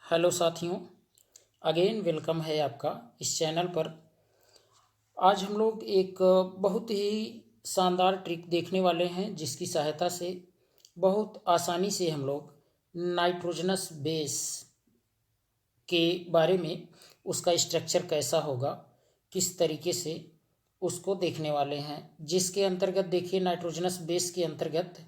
Hello साथियों, again welcome है आपका इस चैनल पर। आज हम लोग एक बहुत ही शानदार ट्रिक देखने वाले हैं जिसकी सहायता से बहुत आसानी से हम लोग नाइट्रोजनस बेस के बारे में, उसका स्ट्रक्चर कैसा होगा, किस तरीके से उसको देखने वाले हैं। जिसके अंतर्गत देखिए, नाइट्रोजनस बेस के अंतर्गत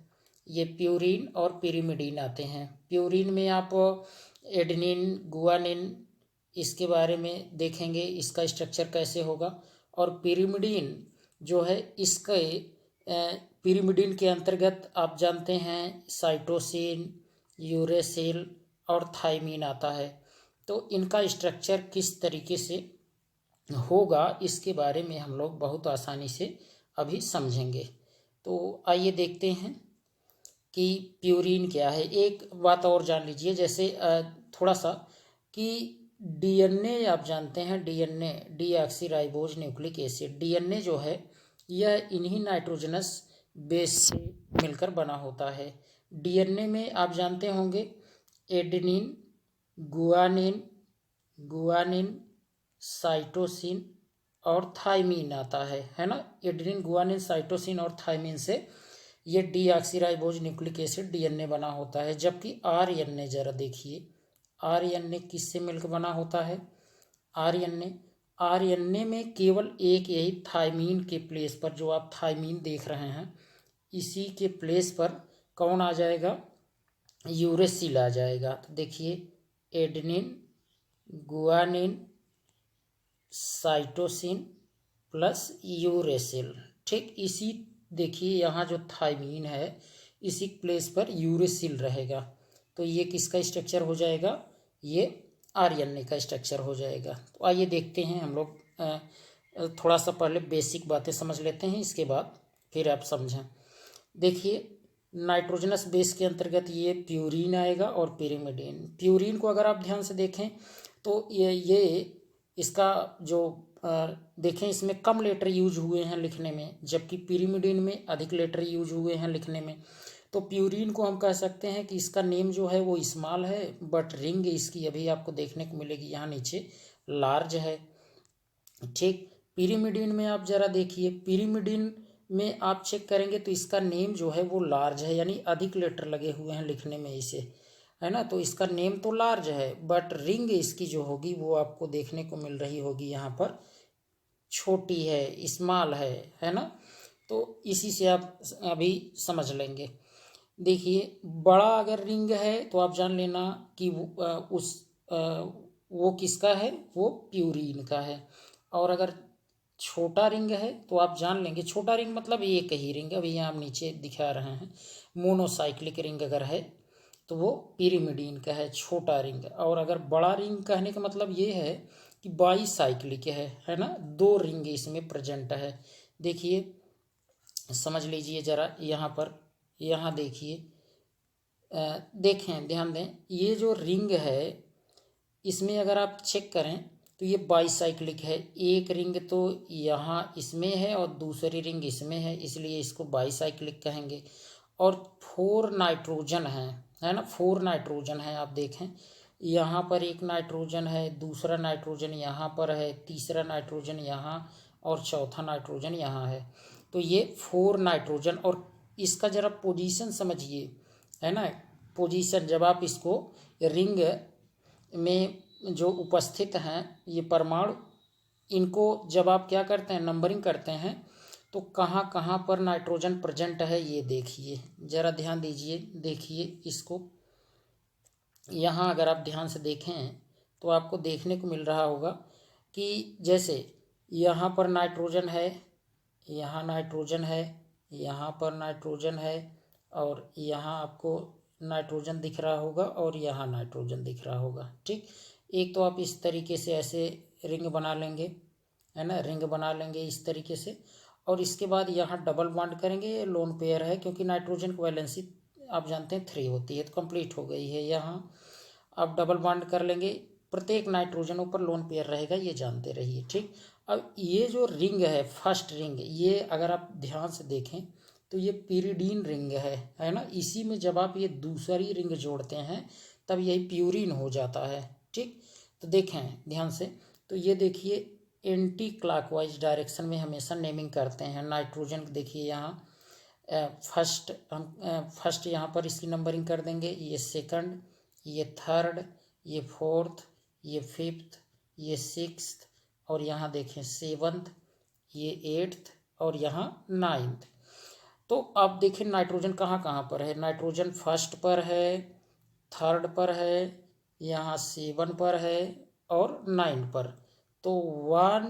ये प्यूरीन और पिरिमिडीन आते हैं। प्यूरीन में आप एडेनिन, गुआनिन, इसके बारे में देखेंगे, इसका स्ट्रक्चर कैसे होगा। और पिरिमिडीन जो है, इसके पिरिमिडीन के अंतर्गत आप जानते हैं साइटोसिन, यूरेसिल और थायमीन आता है। तो इनका स्ट्रक्चर किस तरीके से होगा, इसके बारे में हम लोग बहुत आसानी से अभी समझेंगे। तो आइए देखते हैं कि प्यूरीन क्या है। एक बात और जान लीजिए, जैसे थोड़ा सा कि डीएनए आप जानते हैं, DNA deoxyribose nucleic acid, DNA जो है यह इन्हीं नाइट्रोजनस बेस से मिलकर बना होता है। डीएनए में आप जानते होंगे एडेनिन, गुआनिन, साइटोसिन और थायमीन आता है ना। एडेनिन, गुआनिन, साइटोसिन और थायमीन से ये डीऑक्सीराइबोज न्यूक्लिक एसिड डीएनए बना होता है। जबकि आरएनए, जरा देखिए आरएनए किससे मिलकर बना होता है। आरएनए में केवल एक यही थायमीन के प्लेस पर, जो आप थायमीन देख रहे हैं, इसी के प्लेस पर कौन आ जाएगा, यूरेसिल आ जाएगा। तो देखिए adenine, guanine, cytosine plus uracil, ठीक इसी, देखिए यहाँ जो थायमीन है इसी प्लेस पर यूरेसिल रहेगा। तो ये किसका स्ट्रक्चर हो जाएगा, ये आरएनए का स्ट्रक्चर हो जाएगा। तो आइए देखते हैं हम लोग, थोड़ा सा पहले बेसिक बातें समझ लेते हैं, इसके बाद फिर आप समझें। देखिए नाइट्रोजनस बेस के अंतर्गत ये प्यूरीन आएगा और पिरिमिडीन। प्यूरीन को अगर आप ध्यान से देखें तो ये इसका जो देखें, इसमें कम लेटर यूज हुए हैं लिखने में, जबकि पिरिमिडीन में अधिक लेटर यूज हुए हैं लिखने में। तो प्यूरीन को हम कह सकते हैं कि इसका नेम जो है वो स्मॉल है, बट रिंग इसकी अभी आपको देखने को मिलेगी यहाँ नीचे लार्ज है, ठीक। पिरिमिडीन में आप जरा देखिए, पिरिमिडीन में आप चेक करेंगे तो इसका नेम जो है वो लार्ज है, यानी अधिक लेटर लगे हुए हैं लिखने में इसे, है ना। तो इसका नेम तो लार्ज है, बट रिंग इसकी जो होगी वो आपको देखने को मिल रही होगी यहाँ पर छोटी है, स्मॉल है ना। तो इसी से आप अभी समझ लेंगे। देखिए बड़ा अगर रिंग है तो आप जान लेना कि वो किसका है, वो प्यूरीन का है। और अगर छोटा रिंग है तो आप जान लेंगे, छोटा रिंग मतलब एक ही रिंग, अभी यहाँ हम नीचे दिखा रहे हैं, मोनोसाइक्लिक रिंग अगर है तो वो पिरिमिडीन का है, छोटा रिंग। और अगर बड़ा रिंग कहने का मतलब ये है कि बाईसाइक्लिक है ना, दो रिंग इसमें प्रेजेंट है। देखिए समझ लीजिए जरा यहाँ पर, यहाँ देखिए, देखें ध्यान दें, ये जो रिंग है इसमें अगर आप चेक करें तो ये बाईसाइक्लिक है। एक रिंग तो यहाँ इसमें है और दूसरी रिंग इसमें है, इसलिए इसको बाईसाइक्लिक कहेंगे। और 4 नाइट्रोजन है ना, 4 नाइट्रोजन है। आप देखें यहाँ पर एक नाइट्रोजन है, दूसरा नाइट्रोजन यहाँ पर है, तीसरा नाइट्रोजन यहाँ और चौथा नाइट्रोजन यहाँ है। तो ये 4 नाइट्रोजन, और इसका ज़रा पोजीशन समझिए, है ना। पोजीशन जब आप इसको रिंग में जो उपस्थित हैं ये परमाणु, इनको जब आप क्या करते हैं, नंबरिंग करते हैं, तो कहाँ कहाँ पर नाइट्रोजन प्रेजेंट है ये देखिए, ज़रा ध्यान दीजिए। देखिए इसको, यहाँ अगर आप ध्यान से देखें तो आपको देखने को मिल रहा होगा कि जैसे यहाँ पर नाइट्रोजन है, यहाँ नाइट्रोजन है, यहाँ पर नाइट्रोजन है, और यहाँ आपको नाइट्रोजन दिख रहा होगा और यहाँ नाइट्रोजन दिख रहा होगा, ठीक। एक तो आप इस तरीके से ऐसे रिंग बना लेंगे, है ना, रिंग बना लेंगे इस तरीके से। और इसके बाद यहाँ डबल बॉन्ड करेंगे, ये लोन पेयर है क्योंकि नाइट्रोजन की वैलेंसी आप जानते हैं 3 होती है, तो कंप्लीट हो गई है। यहाँ आप डबल बॉन्ड कर लेंगे, प्रत्येक नाइट्रोजन ऊपर लोन पेयर रहेगा, ये जानते रहिए, ठीक। अब ये जो रिंग है, फर्स्ट रिंग, ये अगर आप ध्यान से देखें तो ये पिरिडीन रिंग है ना। इसी में जब आप ये दूसरी रिंग जोड़ते हैं तब यही प्यूरिन हो जाता है। ठीक, तो देखें ध्यान से, तो ये देखिए एंटी क्लॉकवाइज डायरेक्शन में हमेशा नेमिंग करते हैं। नाइट्रोजन देखिए यहाँ फर्स्ट, हम फर्स्ट यहाँ पर इसकी नंबरिंग कर देंगे, ये सेकंड, ये थर्ड, ये फोर्थ, ये फिफ्थ, ये सिक्स्थ, और यहाँ देखें सेवन्थ, ये एट्थ, और यहाँ नाइन्थ। तो अब देखें नाइट्रोजन कहाँ कहाँ पर है। नाइट्रोजन फर्स्ट पर है, थर्ड पर है, यहाँ 7 पर है, और 9 पर। तो 1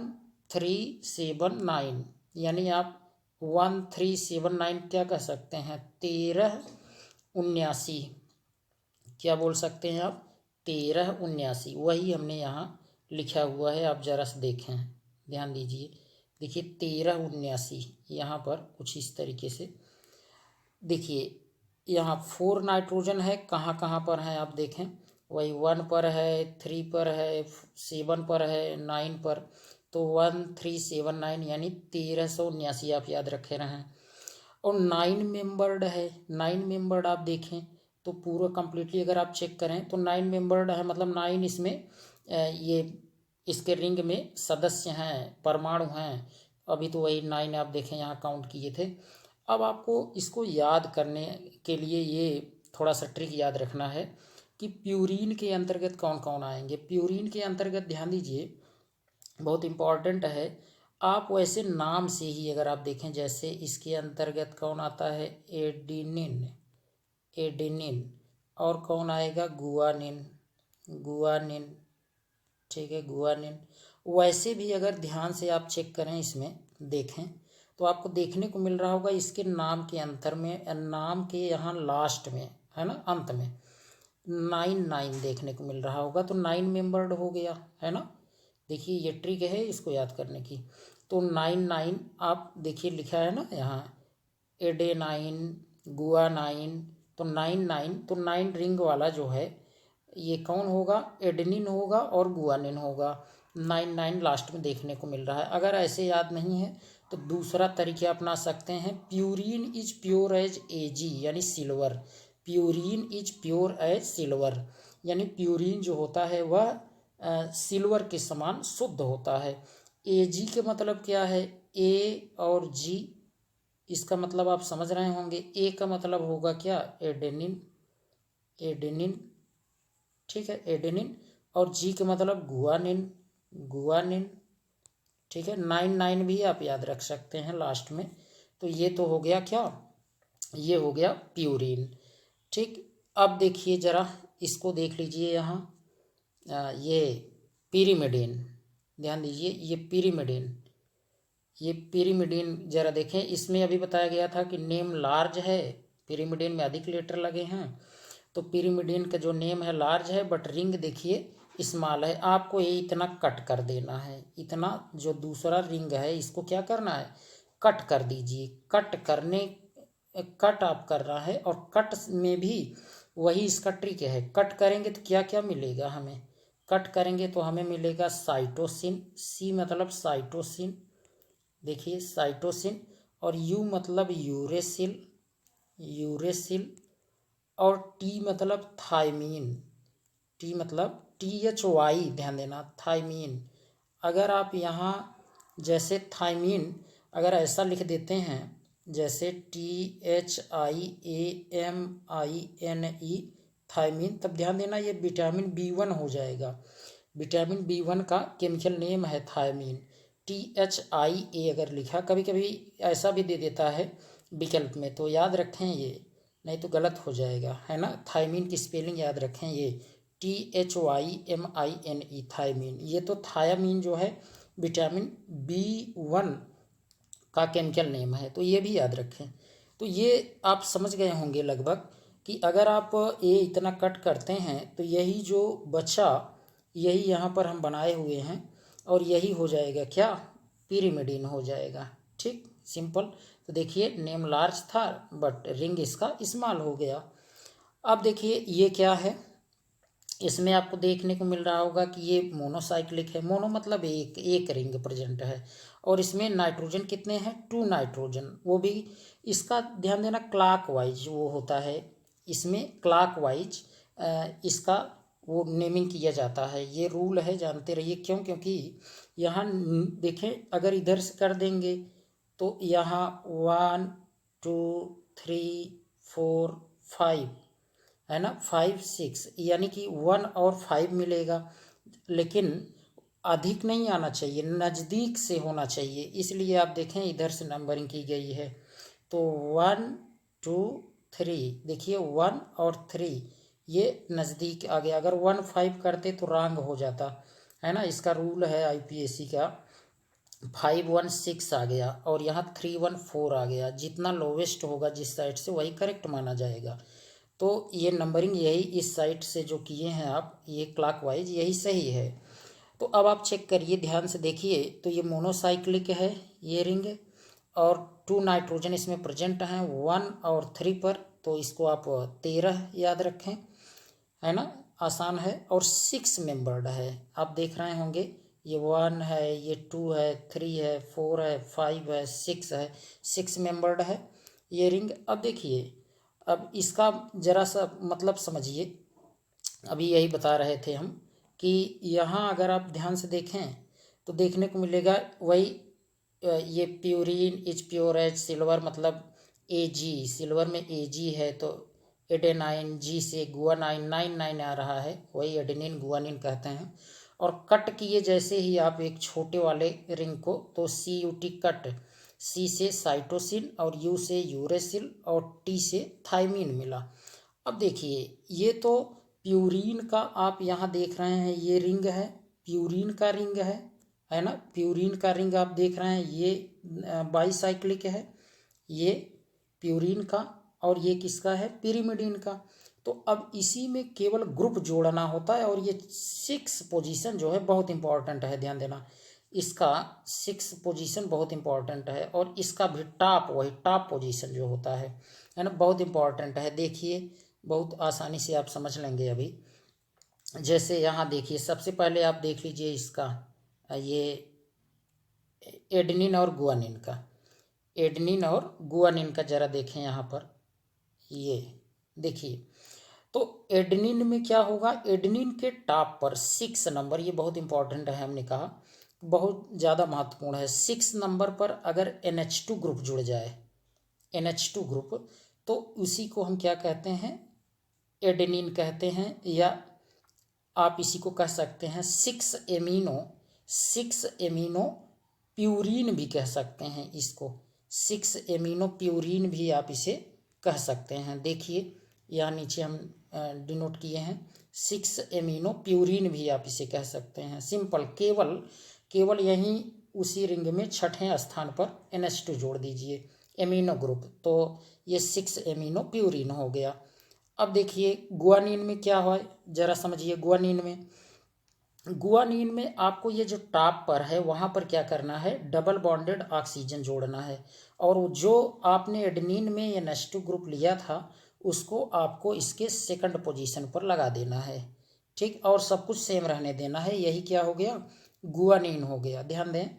3 7 9, यानी आप 1 3 7 9 क्या कह सकते हैं, 13 79। क्या बोल सकते हैं आप, 13 79। वही हमने यहाँ लिखा हुआ है, आप जरा से देखें, ध्यान दीजिए। देखिए 13 79 यहाँ पर कुछ इस तरीके से देखिए। यहाँ 4 नाइट्रोजन है, कहाँ कहाँ पर है आप देखें, वही 1 पर है, 3 पर है, 7 पर है, 9 पर। तो 1 3 7 9 यानी 1379 आप याद रखे रहें। और 9 मेंबर्ड है, 9 मेंबर्ड आप देखें तो पूरा कंप्लीटली अगर आप चेक करें तो 9 मेंबर्ड है, मतलब 9 इसमें ये इसके रिंग में सदस्य हैं, परमाणु हैं। अभी तो वही 9 आप देखें यहाँ काउंट किए थे। अब आपको इसको याद करने के लिए ये थोड़ा सा ट्रिक याद रखना है कि प्यूरीन के अंतर्गत कौन कौन आएंगे। प्यूरीन के अंतर्गत ध्यान दीजिए, बहुत इम्पॉर्टेंट है। आप वैसे नाम से ही अगर आप देखें, जैसे इसके अंतर्गत कौन आता है, एडिनिन, एडेनिन, और कौन आएगा, गुआनिन, गुआनिन, ठीक है, गुआनिन। वैसे भी अगर ध्यान से आप चेक करें, इसमें देखें तो आपको देखने को मिल रहा होगा इसके नाम के अंतर में, नाम के यहाँ लास्ट में है ना, अंत में 9 9 देखने को मिल रहा होगा। तो 9 मेंबर्ड हो गया है ना। देखिए ये ट्रिक है इसको याद करने की। तो 9 9 आप देखिए लिखा है ना यहाँ, एडेनाइन, गुआनाइन। तो 9 9, तो 9 रिंग वाला जो है ये कौन होगा, एडेनिन होगा और गुआनिन होगा। 9 9 लास्ट में देखने को मिल रहा है। अगर ऐसे याद नहीं है तो दूसरा तरीका अपना सकते हैं, purine is pure as AG यानी सिल्वर। Purine is pure as silver, यानी प्यूरिन जो होता है वह सिल्वर के समान शुद्ध होता है। एजी के मतलब क्या है, ए और जी, इसका मतलब आप समझ रहे होंगे। ए का मतलब होगा क्या, एडेनिन, एडेनिन, ठीक है, एडेनिन। और जी का मतलब गुआनिन, गुआनिन, ठीक है। 9 9 भी आप याद रख सकते हैं लास्ट में। तो ये तो हो गया क्या, ये हो गया प्यूरिन। ठीक, अब देखिए जरा इसको देख लीजिए यहाँ, ये पिरिमिडिन, ध्यान दीजिए, ये पिरिमिडिन, ये पिरिमिडिन जरा देखें। इसमें अभी बताया गया था कि नेम लार्ज है, पिरिमिडिन में अधिक लेटर लगे हैं। तो पिरिमिडिन का जो नेम है लार्ज है, बट रिंग देखिए स्मॉल है। आपको ये इतना कट कर देना है, इतना जो दूसरा रिंग है इसको क्या करना है, कट कर दीजिए। कट करने, कट आप कर रहा है, और कट में भी वही इसका ट्रिक है। कट करेंगे तो क्या क्या मिलेगा हमें, कट करेंगे तो हमें मिलेगा साइटोसिन, सी मतलब साइटोसिन, देखिए साइटोसिन, और यू मतलब यूरेसिल, यूरेसिल, और टी मतलब थायमीन, टी मतलब THY, ध्यान देना, थायमीन। अगर आप यहाँ जैसे थायमीन अगर ऐसा लिख देते हैं, जैसे THIAMINE, थायमीन, तब ध्यान देना ये विटामिन B1 हो जाएगा। विटामिन B1 का केमिकल नेम है थायमीन। THIA अगर लिखा, कभी कभी ऐसा भी दे देता है विकल्प में, तो याद रखें ये, नहीं तो गलत हो जाएगा, है ना। थायमीन की स्पेलिंग याद रखें, ये THYMINE, थायमीन। ये तो थायामीन जो है विटामिन B1 का केमिकल नेम है, तो ये भी याद रखें। तो ये आप समझ गए होंगे लगभग कि अगर आप ये इतना कट करते हैं तो यही जो बचा, यही यहाँ पर हम बनाए हुए हैं, और यही हो जाएगा क्या, पिरिमिडिन हो जाएगा। ठीक, सिंपल। तो देखिए नेम लार्ज था बट रिंग इसका स्मॉल हो गया। अब देखिए ये क्या है, इसमें आपको देखने को मिल रहा होगा कि ये मोनोसाइक्लिक है। मोनो मतलब एक रिंग प्रेजेंट है, और इसमें नाइट्रोजन कितने हैं, 2 नाइट्रोजन। वो भी इसका ध्यान देना क्लॉकवाइज वो होता है, इसमें क्लॉकवाइज इसका वो नेमिंग किया जाता है। ये रूल है, जानते रहिए। क्यों? क्योंकि यहाँ देखें, अगर इधर से कर देंगे तो यहाँ 1 2 3 4 5 है ना, 5 6, यानी कि 1 और 5 मिलेगा, लेकिन अधिक नहीं आना चाहिए, नज़दीक से होना चाहिए। इसलिए आप देखें इधर से नंबरिंग की गई है। तो 1 2 3, देखिए 1 और 3 ये नज़दीक आ गया। अगर 1 5 करते तो रॉन्ग हो जाता, है ना। इसका रूल है IPSC का। 5 1 6 आ गया और यहाँ 3 1 4 आ गया। जितना लोवेस्ट होगा जिस साइड से, वही करेक्ट माना जाएगा। तो ये नंबरिंग यही इस साइड से जो किए हैं आप, ये क्लॉकवाइज, यही सही है। तो अब आप चेक करिए, ध्यान से देखिए। तो ये मोनोसाइक्लिक है ये रिंग, और 2 नाइट्रोजन इसमें प्रेजेंट हैं 1 और 3 पर। तो इसको आप 13 याद रखें, है ना, आसान है। और 6 मेंबर्ड है, आप देख रहे होंगे। ये 1 है, ये 2 है, 3 है, 4 है, 5 है, 6 है, 6 मेंबर्ड है ये रिंग। अब देखिए, अब इसका जरा सा मतलब समझिए। अभी यही बता रहे थे हम कि यहाँ अगर आप ध्यान से देखें तो देखने को मिलेगा वही, ये purine etch pure H, silver मतलब Ag, सिल्वर में Ag है, तो एडेनाइन, जी से गुआनाइन, 9 आ रहा है, वही एडेनिन गुआनिन कहते हैं। और कट किए जैसे ही आप एक छोटे वाले रिंग को, तो CUT कट, C से साइटोसिन और U से यूरेसिल और T से थाइमिन मिला। अब देखिए, ये तो प्यूरिन का आप यहाँ देख रहे हैं, ये रिंग है, प्यूरिन का रिंग है ना। प्यूरिन का रिंग आप देख रहे हैं, ये बाईसाइक्लिक है, ये प्यूरिन का, और ये किसका है, पिरिमिडिन का। तो अब इसी में केवल ग्रुप जोड़ना होता है। और ये 6 पोजीशन जो है बहुत इंपॉर्टेंट है, ध्यान देना। इसका 6 पोजीशन बहुत इंपॉर्टेंट है, और इसका भी टॉप, वही टॉप पोजीशन जो होता है ना, बहुत इंपॉर्टेंट है। देखिए, बहुत आसानी से आप समझ लेंगे अभी। जैसे यहाँ देखिए, सबसे पहले आप देख लीजिए इसका, ये एडेनिन और गुआनिन का, एडेनिन और गुआनिन का जरा देखें यहाँ पर। ये देखिए, तो एडेनिन में क्या होगा, एडेनिन के टॉप पर 6 नंबर, ये बहुत इंपॉर्टेंट है, हमने कहा बहुत ज़्यादा महत्वपूर्ण है। 6 नंबर पर अगर NH2 ग्रुप जुड़ जाए, NH2 ग्रुप, तो उसी को हम क्या कहते हैं, एडेनिन कहते हैं। या आप इसी को कह सकते हैं 6 एमिनो प्यूरिन भी कह सकते हैं इसको। 6 एमिनो प्यूरिन भी आप इसे कह सकते हैं। देखिए, यहाँ नीचे हम डिनोट किए हैं, 6 एमिनो प्यूरिन भी आप इसे कह सकते हैं। सिंपल, केवल यहीं उसी रिंग में छठे स्थान पर NH2 जोड़ दीजिए, एमिनो ग्रुप, तो ये 6 एमिनो प्यूरिन हो गया। अब देखिए गुआनिन में क्या है, जरा समझिए। गुआनिन में आपको ये जो टॉप पर है, वहाँ पर क्या करना है, डबल बॉन्डेड ऑक्सीजन जोड़ना है। और जो आपने एडेनिन में NH2 ग्रुप लिया था, उसको आपको इसके सेकंड पोजीशन पर लगा देना है, ठीक। और सब कुछ सेम रहने देना है। यही क्या हो गया, गुआनिन हो गया। ध्यान दें,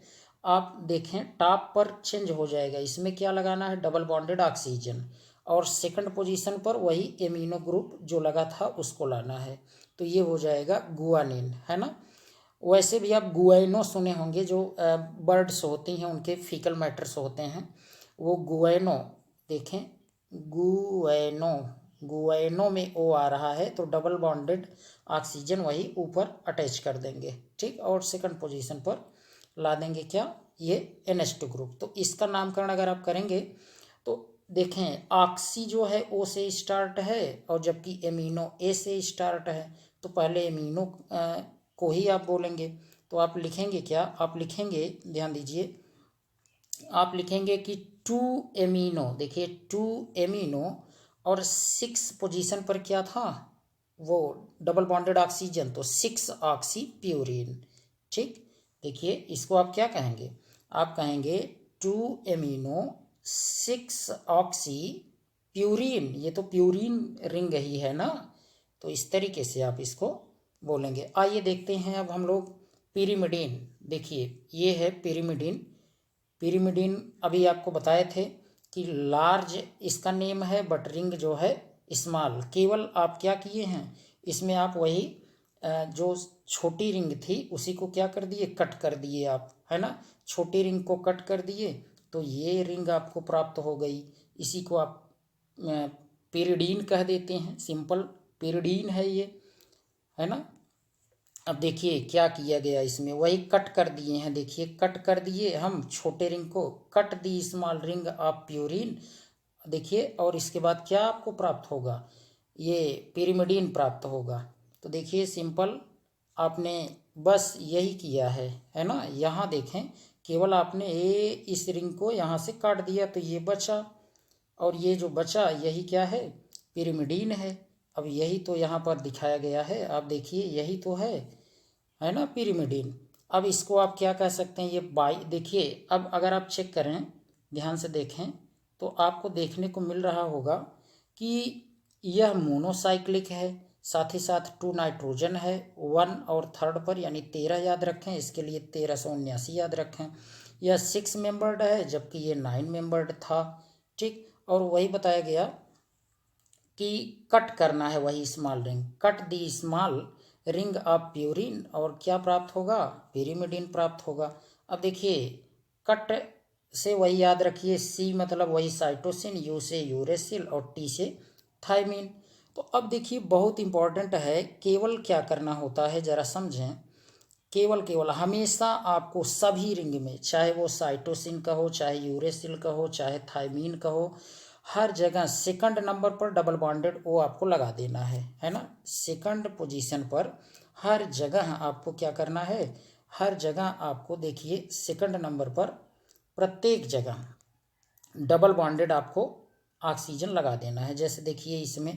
आप देखें टॉप पर चेंज हो जाएगा, इसमें क्या लगाना है, डबल बॉन्डेड ऑक्सीजन, और सेकंड पोजीशन पर वही एमिनो ग्रुप जो लगा था उसको लाना है। तो ये हो जाएगा गुआनिन, है ना। वैसे भी आप गुआइनो सुने होंगे, जो बर्ड्स होती हैं उनके फीकल मैटर्स होते हैं, वो गुआइनो। देखें, गुआइनो में O आ रहा है, तो डबल बॉन्डेड ऑक्सीजन वही ऊपर अटैच कर देंगे, ठीक। और सेकंड पोजीशन पर ला देंगे क्या, ये NH2 ग्रुप। तो इसका नामकरण अगर आप करेंगे तो देखें, ऑक्सी जो है O से स्टार्ट है, और जबकि एमिनो A से स्टार्ट है, तो पहले एमिनो को ही आप बोलेंगे। तो आप लिखेंगे क्या, आप लिखेंगे, ध्यान दीजिए, आप लिखेंगे कि 2 एमिनो, देखिए 2 एमिनो, और 6 पोजीशन पर क्या था, वो डबल बॉन्डेड ऑक्सीजन, तो 6 ऑक्सी प्यूरिन, ठीक। देखिए, इसको आप क्या कहेंगे, आप कहेंगे 2 एमिनो 6 ऑक्सी प्यूरिन। ये तो प्यूरिन रिंग ही है ना, तो इस तरीके से आप इसको बोलेंगे। आइए देखते हैं अब हम लोग पिरिमिडिन। देखिए, ये है पिरिमिडिन अभी आपको बताए थे कि लार्ज इसका नेम है, बट रिंग जो है स्मॉल। केवल आप क्या किए हैं, इसमें आप वही जो छोटी रिंग थी उसी को क्या कर दिए, कट कर दिए आप, है ना। छोटी रिंग को कट कर दिए तो ये रिंग आपको प्राप्त हो गई। इसी को आप पेरिडीन कह देते हैं, सिंपल पेरिडीन है ये, है ना। अब देखिए क्या किया गया, इसमें वही कट कर दिए हैं, देखिए कट कर दिए हम छोटे रिंग को, cut the small ring of purine, देखिए। और इसके बाद क्या आपको प्राप्त होगा, ये पिरिमिडीन प्राप्त होगा। तो देखिए सिंपल आपने बस यही किया है ना। यहाँ देखें केवल आपने इस रिंग को यहाँ से काट दिया तो ये बचा, और ये जो बचा यही क्या है, पिरिमिडीन है। अब यही तो यहाँ पर दिखाया गया है, आप देखिए यही तो है ना पिरिमिडीन। अब इसको आप क्या कह सकते हैं, ये देखिए अब अगर आप चेक करें, ध्यान से देखें तो आपको देखने को मिल रहा होगा कि यह मोनोसाइक्लिक है, साथ ही साथ 2 नाइट्रोजन है, 1 और 3rd पर यानी 13 याद रखें, इसके लिए 1379 याद रखें। यह 6 मेंबर्ड है जबकि ये 9 मेंबर्ड था, ठीक। और वही बताया गया कि कट करना है वही small ring, cut the small ring of purine, और क्या प्राप्त होगा, पिरिमिडीन प्राप्त होगा। अब देखिए कट से वही याद रखिए, सी मतलब वही साइटोसिन, यू से यूरेसिल और टी से थायमीन। तो अब देखिए बहुत इंपॉर्टेंट है, केवल क्या करना होता है जरा समझें, केवल हमेशा आपको सभी रिंग में, चाहे वो साइटोसिन का हो, चाहे यूरेसिल का हो, चाहे थायमीन का हो, हर जगह सेकंड नंबर पर डबल बॉन्डेड ओ आपको लगा देना है ना। सेकंड पोजीशन पर हर जगह आपको क्या करना है, हर जगह आपको देखिए सेकंड नंबर पर प्रत्येक जगह डबल बॉन्डेड आपको ऑक्सीजन लगा देना है। जैसे देखिए इसमें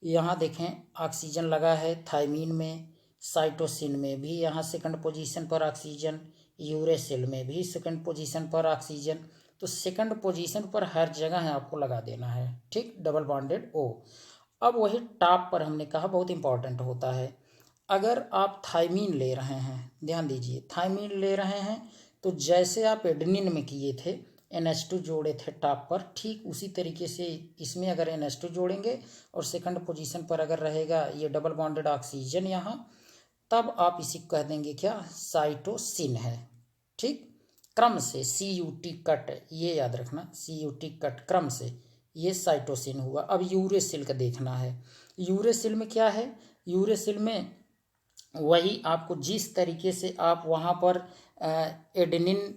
यहाँ देखें ऑक्सीजन लगा है थायमीन में, साइटोसिन में भी यहाँ सेकंड पोजीशन पर ऑक्सीजन, यूरेसिल में भी सेकंड पोजीशन पर ऑक्सीजन। तो सेकंड पोजीशन पर हर जगह है आपको लगा देना है, ठीक, डबल बॉन्डेड ओ। अब वही टॉप पर हमने कहा बहुत इंपॉर्टेंट होता है, अगर आप थायमीन ले रहे हैं, ध्यान दीजिए थायमीन ले रहे हैं तो जैसे आप एडेनिन में किए थे NH2 जोड़े थे टॉप पर, ठीक उसी तरीके से इसमें अगर NH2 जोड़ेंगे और सेकंड पोजीशन पर अगर रहेगा ये डबल बॉन्डेड ऑक्सीजन यहाँ, तब आप इसी को कह देंगे क्या, साइटोसिन है, ठीक। क्रम से CUT कट, ये याद रखना CUT कट क्रम से ये साइटोसिन हुआ। अब यूरेसिल का देखना है, यूरेसिल में क्या है, यूरेसिल में वही आपको जिस तरीके से आप वहाँ पर एडेनिन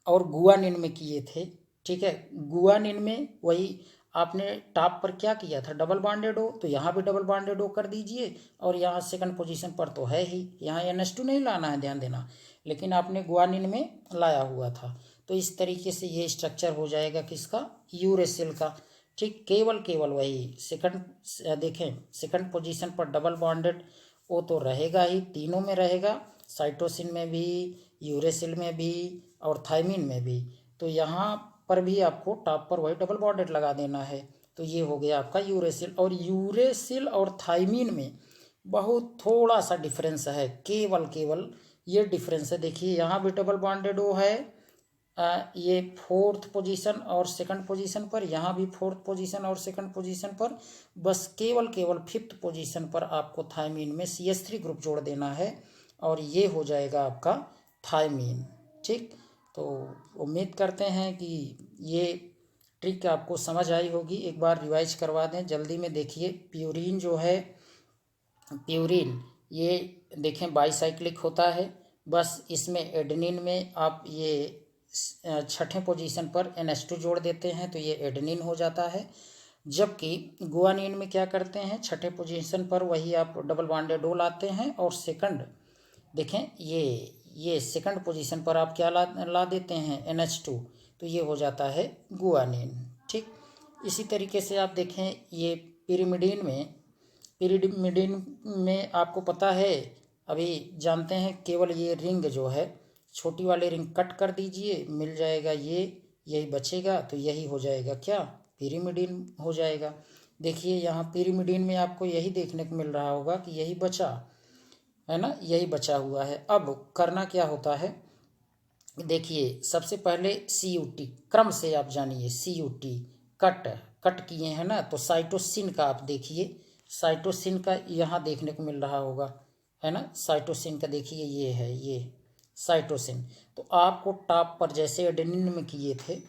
और गुआनिन में किए थे, ठीक है, गुआनिन में वही आपने टॉप पर क्या किया था, डबल बॉन्डेड हो, तो यहाँ भी डबल बॉन्डेड हो कर दीजिए। और यहाँ सेकंड पोजीशन पर तो है ही, यहाँ NH2 नहीं लाना है, ध्यान देना, लेकिन आपने गुआनिन में लाया हुआ था। तो इस तरीके से ये स्ट्रक्चर हो जाएगा किसका, यूरेसिल का, ठीक। केवल वही सेकंड देखें सेकंड पोजीशन पर डबल बॉन्डेड वो तो रहेगा ही, तीनों में रहेगा, साइटोसिन में भी, यूरेसिल में भी और थायमीन में भी। तो यहाँ पर भी आपको टॉप पर वही डबल बॉन्डेड लगा देना है। तो ये हो गया आपका यूरेसिल। और यूरेसिल और थायमीन में बहुत थोड़ा सा डिफरेंस है, केवल ये डिफरेंस है। देखिए यहाँ भी डबल बॉन्डेड वो है, ये 4th पोजीशन और सेकंड पोजीशन पर, यहाँ भी 4th पोजीशन और सेकंड पोजीशन पर, बस केवल 5th पोजीशन पर आपको थायमीन में CH3 ग्रुप जोड़ देना है और ये हो जाएगा आपका थायमीन, ठीक। तो उम्मीद करते हैं कि ये ट्रिक आपको समझ आई होगी, एक बार रिवाइज करवा दें जल्दी में। देखिए प्यूरिन जो है, प्यूरिन ये देखें बाईसाइक्लिक होता है, बस इसमें एडेनिन में आप ये छठे पोजीशन पर NH2 जोड़ देते हैं तो ये एडेनिन हो जाता है। जबकि गुआनिन में क्या करते हैं, छठे पोजीशन पर वही आप डबल बॉन्डेड ओ लाते हैं और सेकंड देखें ये सेकंड पोजीशन पर आप क्या ला देते हैं, NH2, तो ये हो जाता है गुआनिन, ठीक। इसी तरीके से आप देखें ये पिरिमिडीन में आपको पता है, अभी जानते हैं, केवल ये रिंग जो है छोटी वाली रिंग कट कर दीजिए, मिल जाएगा ये, यही बचेगा, तो यही हो जाएगा क्या, पिरिमिडीन हो जाएगा। देखिए यहाँ पिरिमिडीन में आपको यही देखने को मिल रहा होगा कि यही बचा है ना, यही बचा हुआ है। अब करना क्या होता है, देखिए सबसे पहले CUT क्रम से आप जानिए, CUT कट किए हैं ना, तो साइटोसिन का आप देखिए, साइटोसिन का यहाँ देखने को मिल रहा होगा, है ना। साइटोसिन का देखिए ये है, ये साइटोसिन। तो आपको टॉप पर जैसे एडेनिन में किए थे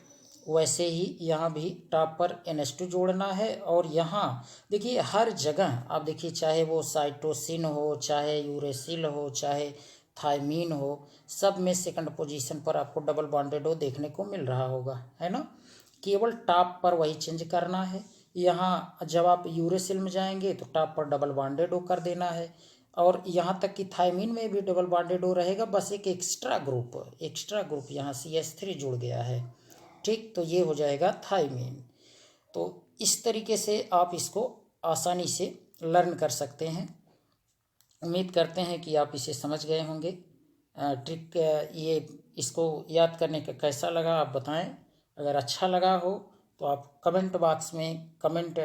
वैसे ही यहाँ भी टॉप पर NH2 जोड़ना है। और यहाँ देखिए हर जगह आप देखिए, चाहे वो साइटोसिन हो, चाहे यूरेसिल हो, चाहे थायमीन हो, सब में सेकंड पोजीशन पर आपको डबल बॉन्डेड O देखने को मिल रहा होगा, है ना। केवल टॉप पर वही चेंज करना है। यहाँ जब आप यूरेसिल में जाएंगे तो टॉप पर डबल बॉन्डेड O कर देना है। और यहाँ तक कि थायमीन में भी डबल बॉन्डेड O रहेगा, बस एक एक्स्ट्रा ग्रुप यहाँ CH3 जुड़ गया है, ठीक। तो ये हो जाएगा थायमीन। तो इस तरीके से आप इसको आसानी से लर्न कर सकते हैं। उम्मीद करते हैं कि आप इसे समझ गए होंगे। ट्रिक ये इसको याद करने का कैसा लगा आप बताएं। अगर अच्छा लगा हो तो आप कमेंट बॉक्स में कमेंट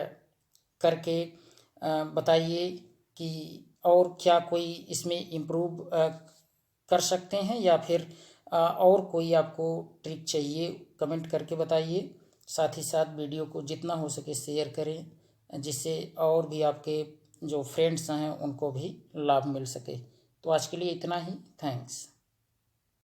करके बताइए कि और क्या कोई इसमें इम्प्रूव कर सकते हैं, या फिर और कोई आपको ट्रिक चाहिए, कमेंट करके बताइए। साथ ही साथ वीडियो को जितना हो सके शेयर करें, जिससे और भी आपके जो फ्रेंड्स हैं उनको भी लाभ मिल सके। तो आज के लिए इतना ही। थैंक्स।